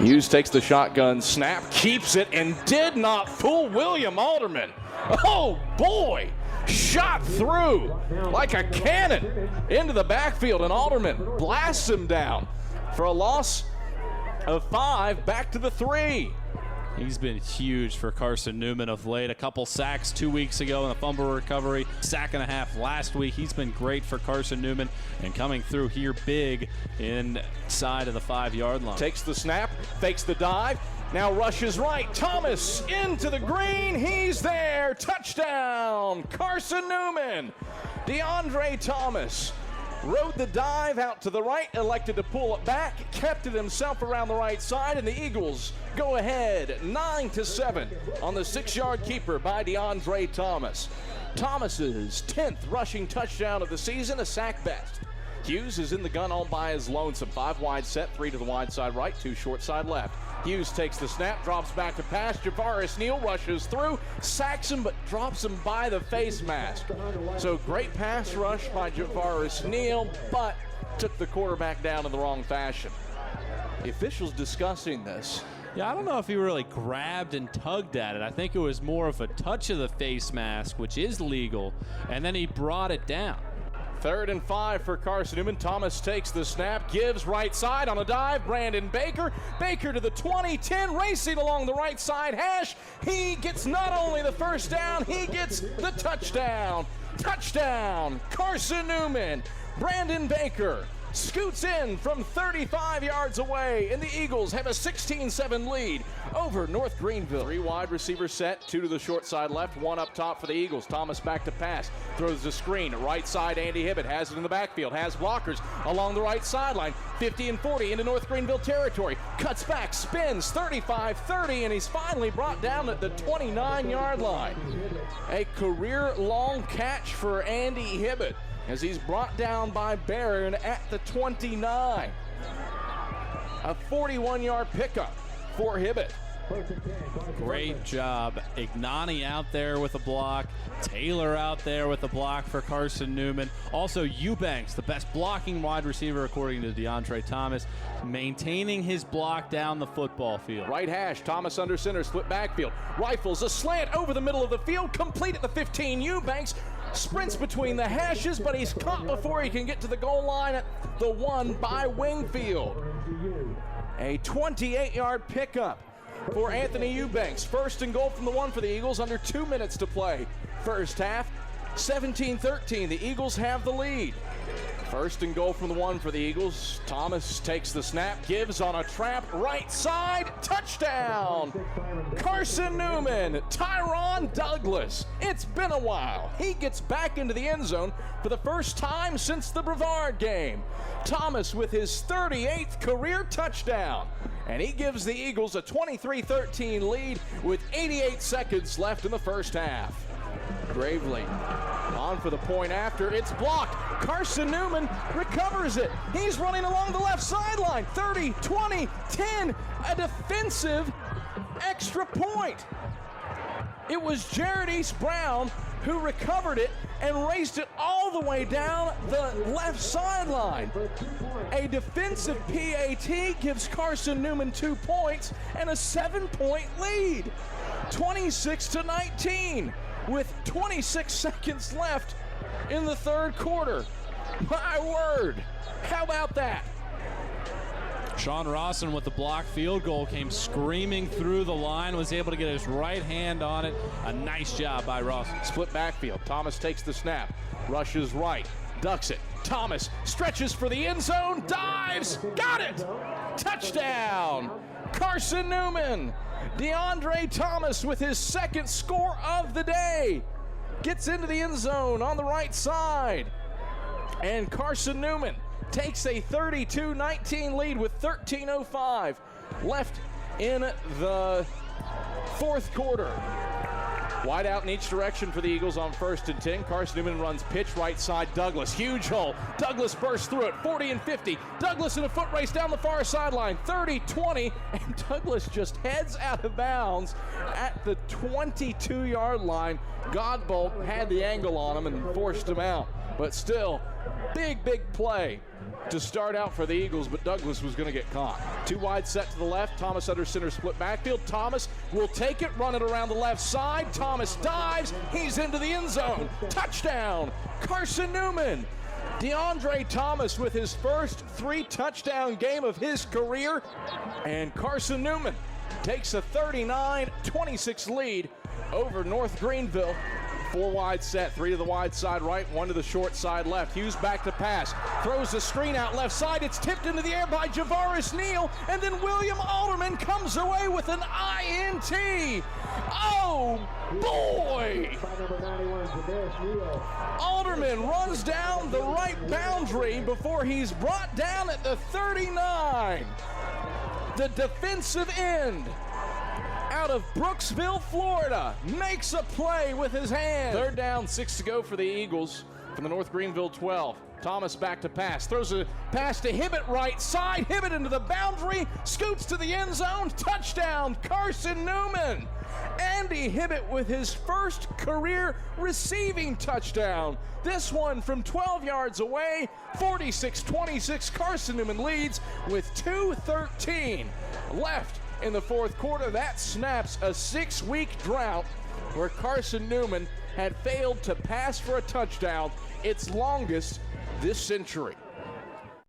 Hughes takes the shotgun snap, keeps it, and did not fool William Alderman. Oh boy! Shot through like a cannon into the backfield, and Alderman blasts him down for a loss of 5, back to the 3. He's been huge for Carson-Newman of late. A couple sacks 2 weeks ago in a fumble recovery, sack and a half last week. He's been great for Carson-Newman and coming through here big inside of the 5-yard line. Takes the snap, fakes the dive, now rushes right. Thomas into the green. He's there. Touchdown, Carson-Newman. DeAndre Thomas rode the dive out to the right, elected to pull it back, kept it himself around the right side, and the Eagles go ahead 9-7 on the 6-yard keeper by DeAndre Thomas. Thomas's 10th rushing touchdown of the season, a sack best. Hughes is in the gun all by his lonesome. 5 wide set, 3 to the wide side right, 2 short side left. Hughes takes the snap, drops back to pass. Javaris Neal rushes through, sacks him, but drops him by the face mask. So great pass rush by Javaris Neal, but took the quarterback down in the wrong fashion. The officials discussing this. Yeah, I don't know if he really grabbed and tugged at it. I think it was more of a touch of the face mask, which is legal, and then he brought it down. 3rd and 5 for Carson-Newman. Thomas takes the snap, gives right side on a dive. Brandon Baker. Baker to the 20-10, racing along the right side hash. He gets not only the first down, he gets the touchdown. Touchdown, Carson-Newman. Brandon Baker scoots in from 35 yards away, and the Eagles have a 16-7 lead over North Greenville. 3 wide receiver set, 2 to the short side left, 1 up top for the Eagles. Thomas back to pass, throws the screen, right side Andy Hibbett has it in the backfield, has blockers along the right sideline, 50 and 40 into North Greenville territory, cuts back, spins, 35-30, and he's finally brought down at the 29-yard line. A career-long catch for Andy Hibbett, as he's brought down by Barron at the 29. A 41-yard pickup for Hibbett. Great job. Ignani out there with a block. Taylor out there with a block for Carson-Newman. Also, Eubanks, the best blocking wide receiver according to DeAndre Thomas, maintaining his block down the football field. Right hash, Thomas under center, split backfield. Rifles a slant over the middle of the field, complete at the 15. Eubanks sprints between the hashes, but he's caught before he can get to the goal line at the 1 by Wingfield. A 28-yard pickup for Anthony Eubanks. 1st and goal from the 1 for the Eagles, under 2 minutes to play. First half, 17-13. The Eagles have the lead. 1st and goal from the 1 for the Eagles. Thomas takes the snap, gives on a trap, right side, touchdown! Carson-Newman, Tyron Douglas. It's been a while. He gets back into the end zone for the first time since the Brevard game. Thomas with his 38th career touchdown. And he gives the Eagles a 23-13 lead with 88 seconds left in the first half. Gravely on for the point after. It's blocked. Carson-Newman recovers it. He's running along the left sideline. 30, 20, 10. A defensive extra point. It was Jared East Brown who recovered it and raced it all the way down the left sideline. A defensive PAT gives Carson-Newman 2 points and a 7-point lead. 26-19 with 26 seconds left in the 3rd quarter. My word, how about that? Sean Rawson with the block field goal came screaming through the line, was able to get his right hand on it. A nice job by Rawson. Split backfield. Thomas takes the snap, rushes right, ducks it. Thomas stretches for the end zone, dives, got it! Touchdown! Carson-Newman. DeAndre Thomas with his 2nd score of the day. Gets into the end zone on the right side. And Carson-Newman takes a 32-19 lead with 13:05 left in the 4th quarter. Wide out in each direction for the Eagles on 1st and 10. Carson-Newman runs pitch right side. Douglas, huge hole. Douglas bursts through it, 40 and 50. Douglas in a foot race down the far sideline, 30-20, and Douglas just heads out of bounds at the 22-yard line. Godbolt had the angle on him and forced him out. But still, big play to start out for the Eagles, but Douglas was going to get caught. 2 wide set to the left. Thomas under center, split backfield. Thomas will take it, run it around the left side. Thomas dives. He's into the end zone. Touchdown, Carson-Newman. DeAndre Thomas with his first 3-touchdown game of his career. And Carson-Newman takes a 39-26 lead over North Greenville. 4 wide set, 3 to the wide side right, 1 to the short side left. Hughes back to pass, throws the screen out left side. It's tipped into the air by Javaris Neal, and then William Alderman comes away with an INT. Oh boy! Alderman runs down the right boundary before he's brought down at the 39. The defensive end out of Brooksville, Florida, makes a play with his hand. 3rd down, 6 to go for the Eagles from the North Greenville 12. Thomas back to pass, throws a pass to Hibbett right side. Hibbett into the boundary, scoots to the end zone. Touchdown, Carson-Newman. Andy Hibbett with his first career receiving touchdown. This one from 12 yards away, 46-26. Carson-Newman leads with 2:13 left in the 4th quarter. That snaps a 6-week drought where Carson-Newman had failed to pass for a touchdown, its longest this century.